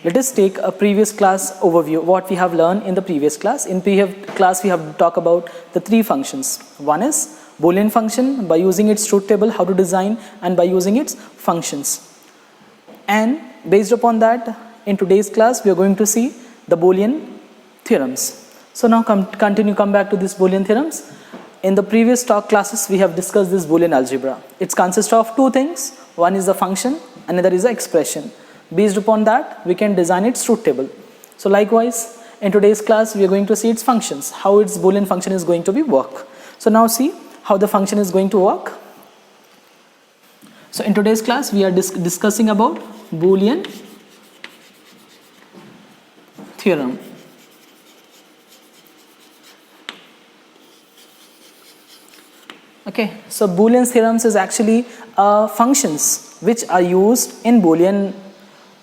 Let us take a previous class overview, what we have learned in the previous class. In previous class, we have talked about the three functions. One is Boolean function, by using its truth table, how to design, and by using its functions. And based upon that, in today's class, we are going to see the Boolean theorems. So now come back to these Boolean theorems. In the previous talk classes, we have discussed this Boolean algebra. It consists of two things. One is the function, another is the expression. Based upon that, we can design its truth table. So likewise, in today's class, we are going to see its functions, how its Boolean function is going to be work. So now see how the function is going to work. So in today's class, we are discussing about Boolean theorem. Okay, so Boolean theorems is actually functions which are used in Boolean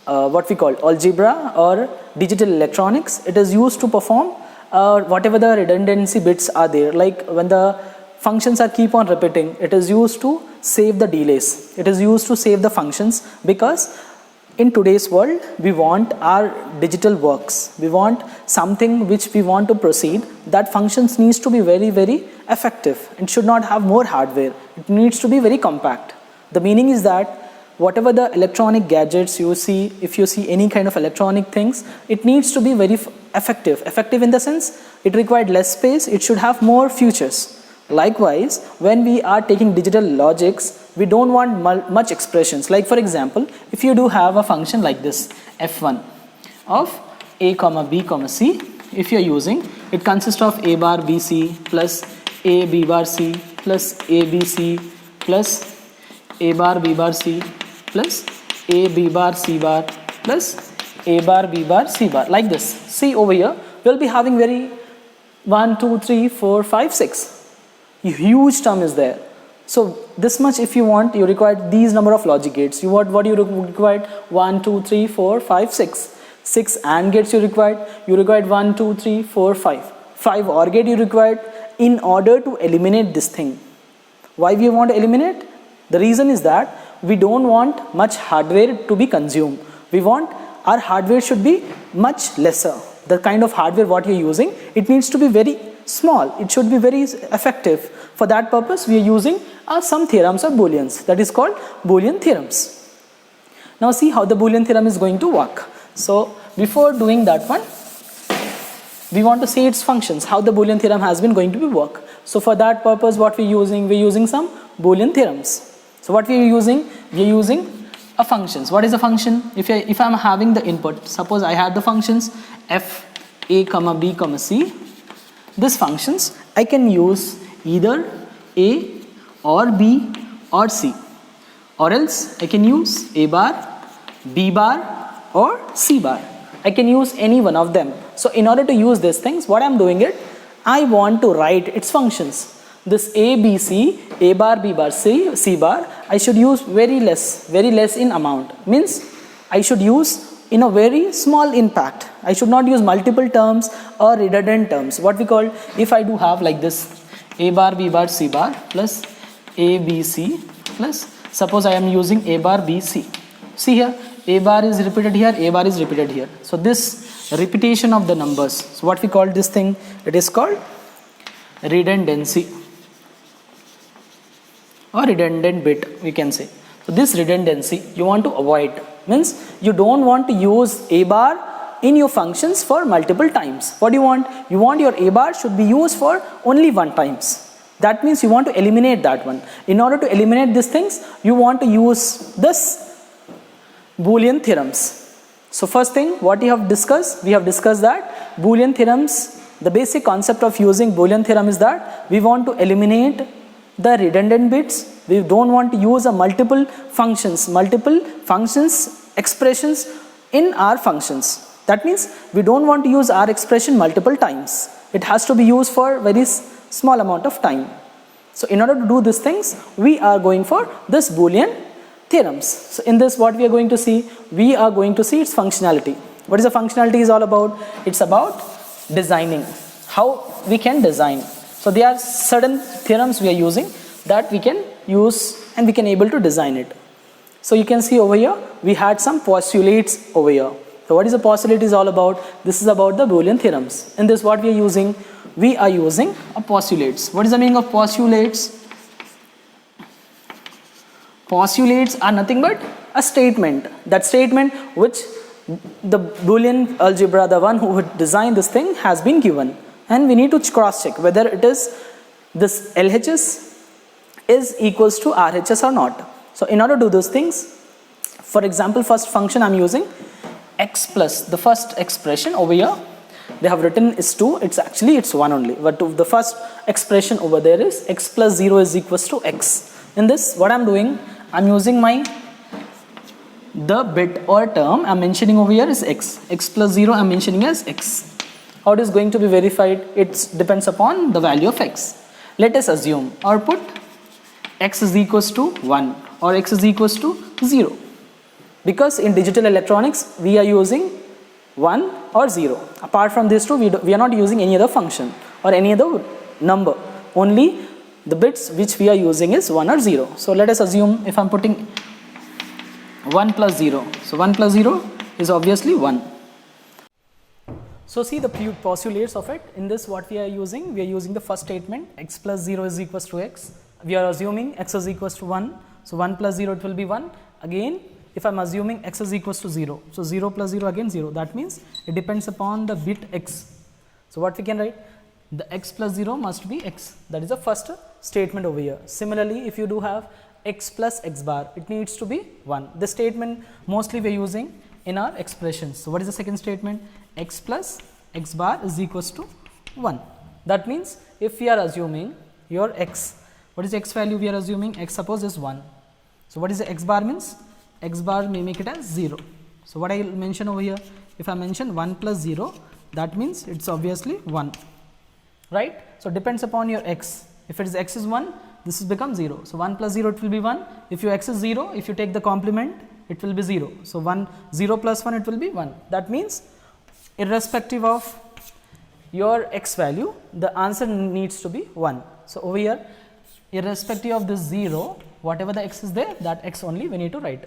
what we call algebra or digital electronics. It is used to perform whatever the redundancy bits are there, like when the functions are keep on repeating, it is used to save the delays. It is used to save the functions, because in today's world we want our digital works, we want something which we want to proceed, that functions needs to be very effective. It should not have more hardware, it needs to be very compact. The meaning is that whatever the electronic gadgets you see, if you see any kind of electronic things, it needs to be very effective in the sense it required less space, it should have more features. Likewise, when we are taking digital logics, we don't want much expressions. Like for example, if you do have a function like this f1 of a comma b comma c, if you are using, it consists of a bar bc plus a b bar c plus a b c plus a bar b bar c plus a b bar c bar plus a bar b bar c bar, like this. See over here, we'll be having very 1 2 3 4 5 6 huge term is there. So this much if you want, you require these number of logic gates. You want what you required 1 2 3 4 5 6 AND gates you required 1 2 3 4 5 OR gate you required in order to eliminate this thing. Why we want to eliminate? The reason is that we don't want much hardware to be consumed. We want our hardware should be much lesser. The kind of hardware what you're using, it needs to be very small. It should be very effective. For that purpose, we are using some theorems or Booleans. That is called Boolean theorems. Now see how the Boolean theorem is going to work. So before doing that one, we want to see its functions, how the Boolean theorem has been going to be work. So for that purpose, what we're using some Boolean theorems. So what we are using a functions. What is a function? If I'm having the input, suppose I had the functions f a comma b comma c. These functions I can use either a or b or c, or else I can use a bar, b bar or c bar. I can use any one of them. So in order to use these things, what I'm doing it, I want to write its functions. This a b c, a bar b bar c bar, I should use very less in amount. Means I should use in a very small impact. I should not use multiple terms or redundant terms. What we call, if I do have like this a bar b bar c bar plus a b c plus, suppose I am using a bar b c. See here, a bar is repeated here, a bar is repeated here. So this repetition of the numbers, so what we call this thing, it is called redundancy or redundant bit, we can say. So this redundancy you want to avoid. Means you don't want to use a bar in your functions for multiple times. What do you want? You want your a bar should be used for only one times. That means you want to eliminate that one. In order to eliminate these things, you want to use this Boolean theorems. So first thing what we have discussed that Boolean theorems, the basic concept of using Boolean theorem is that we want to eliminate the redundant bits. We don't want to use a multiple functions expressions in our functions. That means we don't want to use our expression multiple times. It has to be used for very small amount of time. So in order to do these things, we are going for this Boolean theorems. So in this, what we are going to see? We are going to see its functionality. What is the functionality is all about? It's about designing. How we can design. So there are certain theorems we are using that we can use and we can able to design it. So you can see over here, we had some postulates over here. So what is the postulate is all about? This is about the Boolean theorems. In this, what we are using? We are using a postulates. What is the meaning of postulates? Postulates are nothing but a statement. That statement which the Boolean algebra, the one who would design this thing, has been given, and we need to cross check whether it is this LHS is equals to RHS or not. So in order to do those things, for example, first function I'm using x plus the first expression over here. They have written is 2. It's 1 only. But the first expression over there is x plus 0 is equals to x. In this, what I'm doing, I'm using the bit or term I'm mentioning over here is x. X plus 0 I'm mentioning as x. How it is going to be verified? It depends upon the value of x. Let us assume or put x is equals to 1 or x is equals to 0. Because in digital electronics, we are using 1 or 0. Apart from these two, we are not using any other function or any other number. Only the bits which we are using is 1 or 0. So let us assume if I'm putting 1 plus 0. So 1 plus 0 is obviously 1. So see the postulates of it. In this, what we are using the first statement, x plus 0 is equals to x. We are assuming x is equals to 1. So 1 plus 0, it will be 1. Again, if I am assuming x is equals to 0. So 0 plus 0 again 0. That means it depends upon the bit x. So what we can write? The x plus 0 must be x. That is the first statement over here. Similarly, if you do have x plus x bar, it needs to be 1. This statement mostly we are using in our expressions. So what is the second statement? X plus x bar is equals to 1. That means if we are assuming your x, what is the x value we are assuming? X suppose is 1. So what is the x bar means? X bar may make it as 0. So what I will mention over here, if I mention 1 plus 0, that means it's obviously 1, right? So depends upon your x. If it is x is 1, this will become 0. So 1 plus 0, it will be 1. If your x is 0, if you take the complement, it will be 0. So 0 plus 1, it will be 1. That means irrespective of your x value, the answer needs to be 1. So over here, irrespective of this 0, whatever the x is there, that x only we need to write.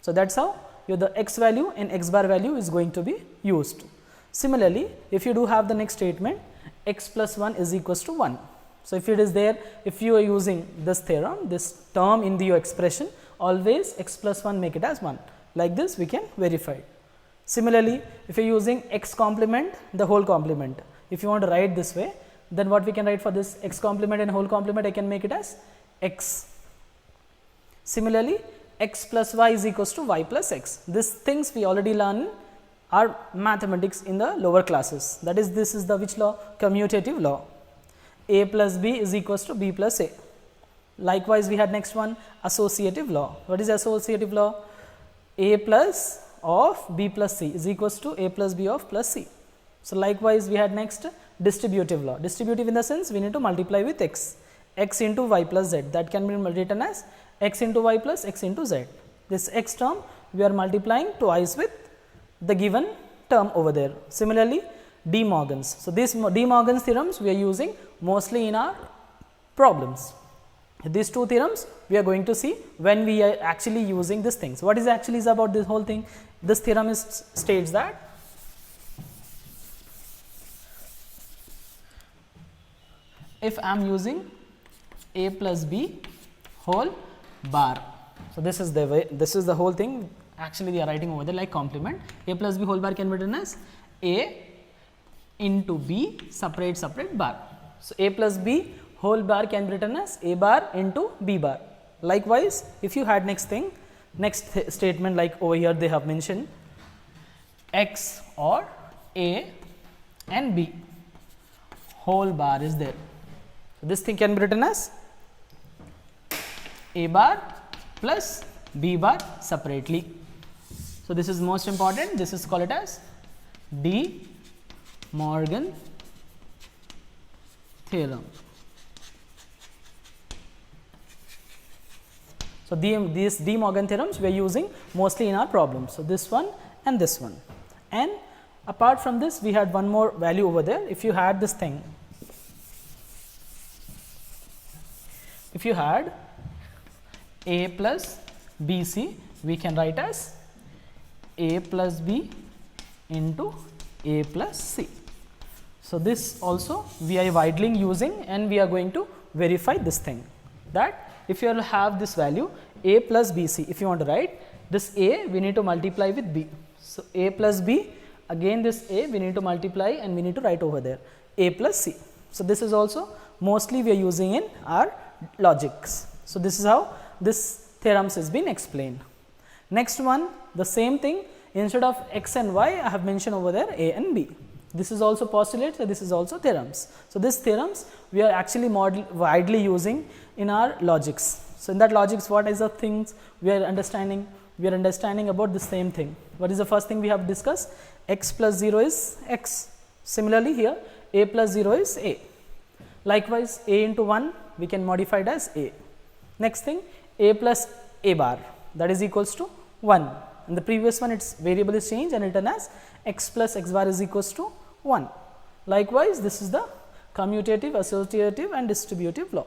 So that's how the x value and x bar value is going to be used. Similarly, if you do have the next statement, x plus 1 is equals to 1. So if it is there, if you are using this theorem, this term in your expression, always x plus 1 make it as 1. Like this we can verify. Similarly, if you are using x complement, the whole complement, if you want to write this way, then what we can write for this x complement and whole complement, I can make it as x. Similarly, x plus y is equals to y plus x. These things we already learned are mathematics in the lower classes. That is, this is the which law? Commutative law. A plus b is equals to b plus a. Likewise, we had next one, associative law. What is associative law? A plus of b plus c is equals to a plus b of plus c. So likewise, we had next distributive law. Distributive in the sense we need to multiply with x into y plus z. That can be written as x into y plus x into z. This x term we are multiplying twice with the given term over there. Similarly, De Morgan's. So these De Morgan's theorems we are using mostly in our problems. These two theorems we are going to see when we are actually using these things. What is actually is about this whole thing? This theorem states that if I am using a plus b whole bar. So this is the way, this is the whole thing. Actually, we are writing over there like complement. A plus b whole bar can be written as a into b separate bar. So a plus b whole bar can be written as a bar into b bar. Likewise, if you had next thing, statement like over here they have mentioned x or a and b whole bar is there. So this thing can be written as a bar plus b bar separately. So this is most important. This is called it as De Morgan theorem. So these De Morgan theorems we are using mostly in our problems. So this one and this one. And apart from this, we had one more value over there. If you had this thing, if you had a plus bc, we can write as a plus b into A plus C. So, this also we are widely using, and we are going to verify this thing, that if you have this value A plus B C, if you want to write this A, we need to multiply with B. So, A plus B, again this A we need to multiply and we need to write over there A plus C. So, this is also mostly we are using in our logics. So, this is how this theorems has been explained. Next one, the same thing, instead of x and y I have mentioned over there A and B. This is also postulates, and this is also theorems. So, this theorems we are actually widely using in our logics. So, in that logics, what is the things we are understanding? We are understanding about the same thing. What is the first thing we have discussed? X plus 0 is x. Similarly, here A plus 0 is A. Likewise, A into 1 we can modify it as A. Next thing, A plus A bar, that is equals to 1. In the previous one, its variable is changed and written as x plus x bar is equals to 1. Likewise, this is the commutative, associative and distributive law.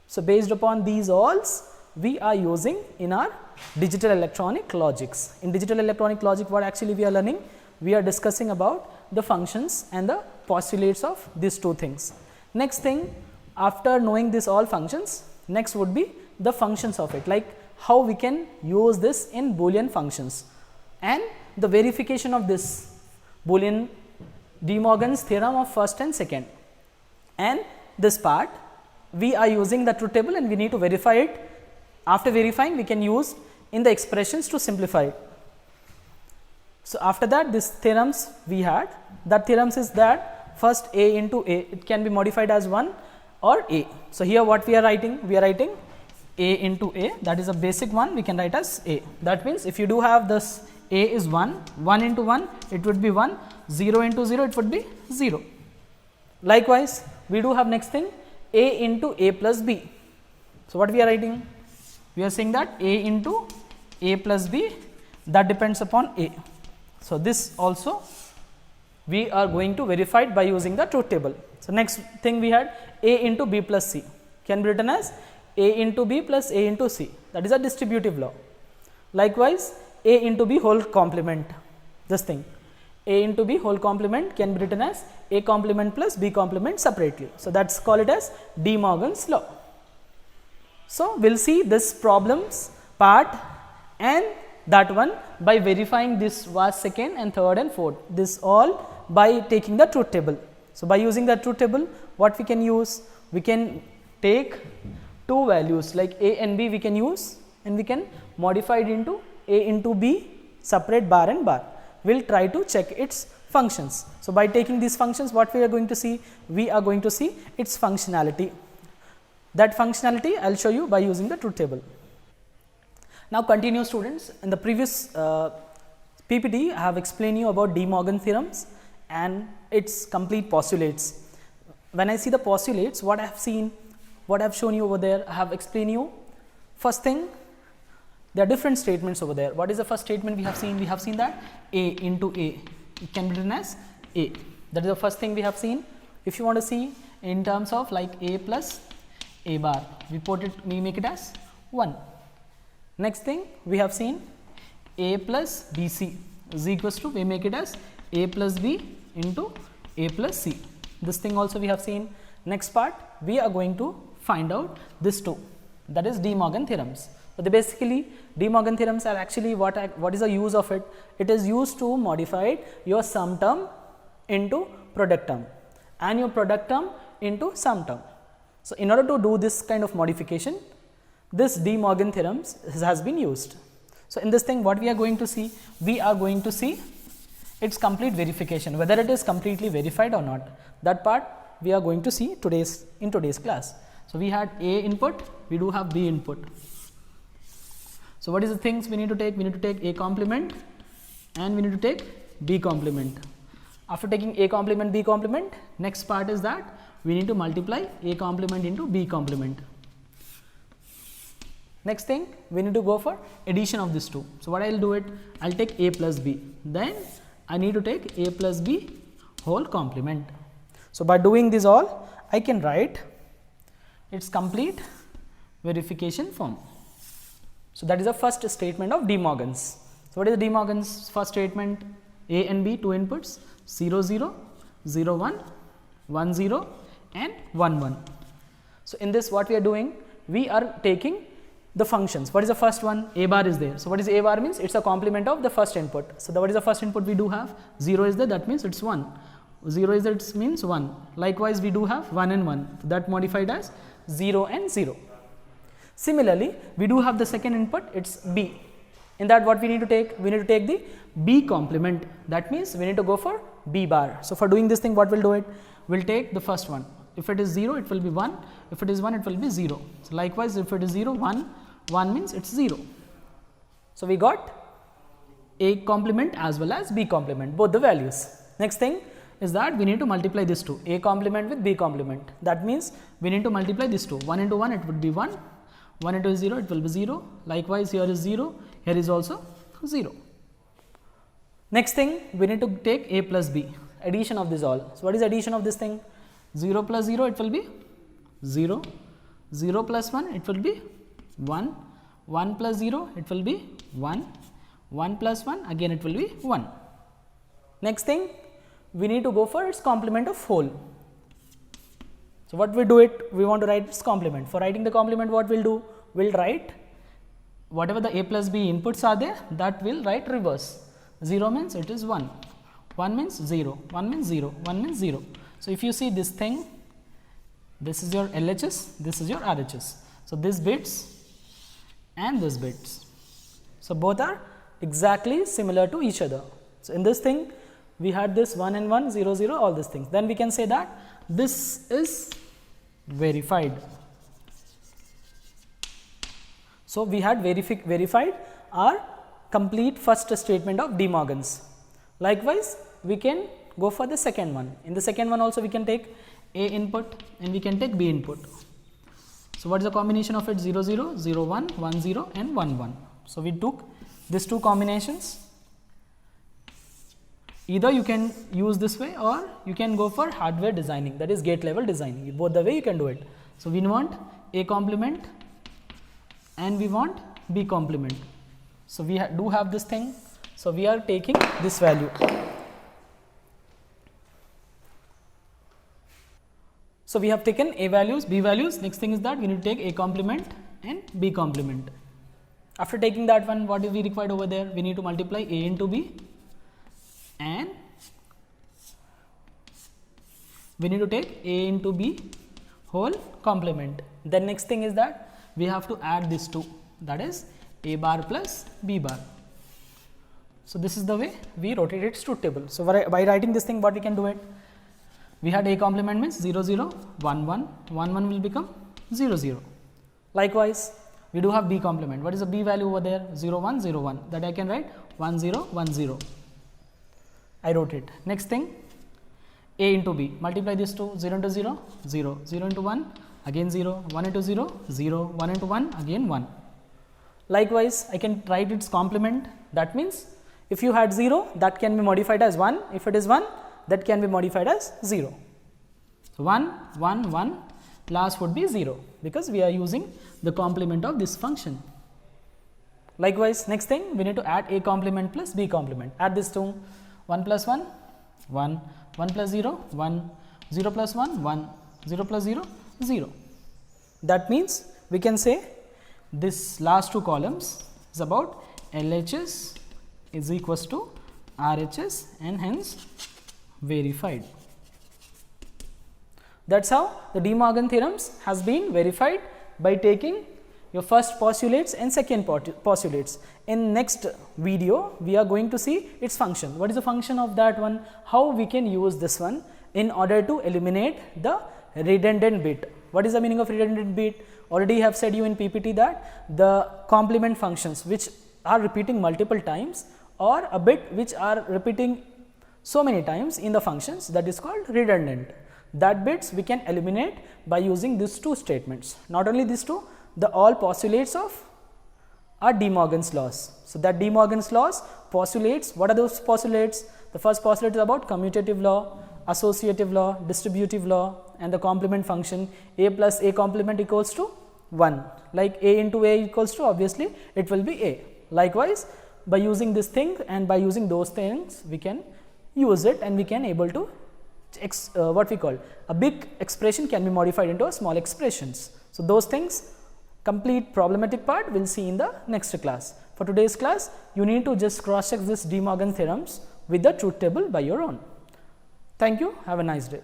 So, based upon these alls, we are using in our digital electronic logics. In digital electronic logic, what actually we are learning? We are discussing about the functions and the postulates of these two things. Next thing, after knowing this all functions, next would be the functions of it, like how we can use this in Boolean functions, and the verification of this Boolean De Morgan's theorem of first and second. And this part we are using the truth table and we need to verify it. After verifying, we can use in the expressions to simplify it. So, after that, this theorems we had, that theorems is that first A into A, it can be modified as 1 or A. So, here what we are writing? We are writing A into A, that is a basic one, we can write as A. That means, if you do have this A is 1, 1 into 1 it would be 1, 0 into 0 it would be 0. Likewise, we do have next thing A into A plus B. So, what we are writing? We are saying that A into A plus B, that depends upon A. So, this also we are going to verify it by using the truth table. So, next thing we had A into B plus C can be written as A into B plus A into C, that is a distributive law. Likewise, A into B whole complement, this thing A into B whole complement can be written as A complement plus B complement separately. So, that is call it as De Morgan's law. So, we will see this problems part and that one by verifying this was second and third and fourth, this all by taking the truth table. So, by using the truth table, what we can use? We can take two values like A and B we can use, and we can modify it into A into B separate bar and bar. We will try to check its functions. So, by taking these functions, what we are going to see? We are going to see its functionality. That functionality I will show you by using the truth table. Now, continue students. In the previous PPT, I have explained you about De Morgan theorems and its complete postulates. When I see the postulates, what I have seen, what I have shown you over there, I have explained you. First thing, there are different statements over there. What is the first statement we have seen? We have seen that A into A, it can be written as A. That is the first thing we have seen. If you want to see in terms of like A plus A bar, we make it as 1. Next thing we have seen A plus BC is equals to, we make it as A plus B into A plus C. This thing also we have seen. Next part, we are going to find out this two, that is De Morgan theorems. So, basically De Morgan theorems are actually what is the use of it? It is used to modify your sum term into product term and your product term into sum term. So, in order to do this kind of modification, this De Morgan theorems has been used. So, in this thing what we are going to see? We are going to see its complete verification, whether it is completely verified or not. That part we are going to see in today's class. So, we had A input, we do have B input. So, what is the things we need to take? We need to take A complement and we need to take B complement. After taking A complement, B complement, next part is that we need to multiply A complement into B complement. Next thing, we need to go for addition of these two. So, what I will do it? I will take A plus B, then I need to take A plus B whole complement. So, by doing this all, I can write its complete verification form. So, that is the first statement of De Morgan's. So, what is De Morgan's first statement? A and B, two inputs, 0 0, 0 1, 1 0 and 1 1. So in this what we are doing, we are taking the functions. What is the first one? A bar is there. So what is A bar means? It's a complement of the first input. So what is the first input we do have? 0 is there, that means it's 1. 0 is there, it means 1. Likewise we do have 1 and 1, so that modified as 0 and 0. Similarly, we do have the second input, it's B. In that what we need to take? We need to take the B complement. That means we need to go for B bar. So for doing this thing, what we'll do it? We'll take the first one. If it is 0, it will be 1. If it is 1, it will be 0. So likewise, if it is 0, 1, 1 means it's 0. So we got A complement as well as B complement, both the values. Next thing is that we need to multiply these two, A complement with B complement. That means we need to multiply these two. 1 into 1, it would be 1. 1 into 0, it will be 0. Likewise, here is 0. Here is also 0. Next thing, we need to take A plus B, addition of this all. So what is addition of this thing? 0 plus 0, it will be 0. 0 plus 1, it will be 1. 1 plus 0, it will be 1. 1 plus 1, again it will be 1. Next thing, we need to go for its complement of whole. So what we do it? We want to write its complement. For writing the complement, what we'll do? We'll write whatever the A plus B inputs are there, that will write reverse. 0 means it is 1. 1 means 0. 1 means 0. 1 means 0. So if you see this thing, this is your LHS, this is your RHS. So this bits and this bits. So both are exactly similar to each other. So in this thing, we had this 1 and 1, 0 0, all these things. Then we can say that this is verified. So we had verified our complete first statement of De Morgan's. Likewise, we can go for the second one. In the second one also we can take A input and we can take B input. So what is the combination of it? 0 0, 0 1, 1 0 and 1 1. So we took these two combinations. Either you can use this way or you can go for hardware designing, that is gate level designing. Both the way you can do it. So we want A complement and we want B complement. So we do have this thing. So we are taking this value. So we have taken A values, B values. Next thing is that we need to take A complement and B complement. After taking that one, what is we required over there? We need to multiply A into B and we need to take A into B whole complement. Then next thing is that we have to add these two, that is A bar plus B bar. So this is the way we rotate its truth table. So by writing this thing, what we can do it? We had A complement means 0 0, 1 1, 1 1 will become 0 0. Likewise, we do have B complement. What is the B value over there? 0 1 0 1, that I can write 1 0 1 0. I wrote it. Next thing, A into B, multiply these two, 0 into 0, 0, 0 into 1, again 0, 1 into 0, 0, 1 into 1, again 1. Likewise, I can write its complement. That means, if you had 0, that can be modified as 1. If it is 1, that can be modified as 0. So 1, 1, 1, last would be 0, because we are using the complement of this function. Likewise, next thing, we need to add A complement plus B complement. Add this two, 1 plus 1, 1, 1 plus 0, 1, 0 plus 1, 1, 0 plus 0, 0. That means, we can say this last two columns is about LHS is equals to RHS and hence verified. That's how the De Morgan theorems has been verified by taking your first postulates and second postulates. In next video, we are going to see its function. What is the function of that one? How we can use this one in order to eliminate the redundant bit. What is the meaning of redundant bit? Already have said you in PPT that the complement functions which are repeating multiple times or a bit which are repeating so many times in the functions, that is called redundant. That bits we can eliminate by using these two statements. Not only these two, the all postulates of are De Morgan's laws. So that De Morgan's laws postulates, what are those postulates? The first postulate is about commutative law, associative law, distributive law, and the complement function A plus A complement equals to 1. Like A into A equals to, obviously it will be A. Likewise, by using this thing and by using those things we can use it, and we can able to what we call a big expression can be modified into a small expressions. So those things, complete problematic part we will see in the next class. For today's class you need to just cross check this De Morgan theorems with the truth table by your own. Thank you. Have a nice day.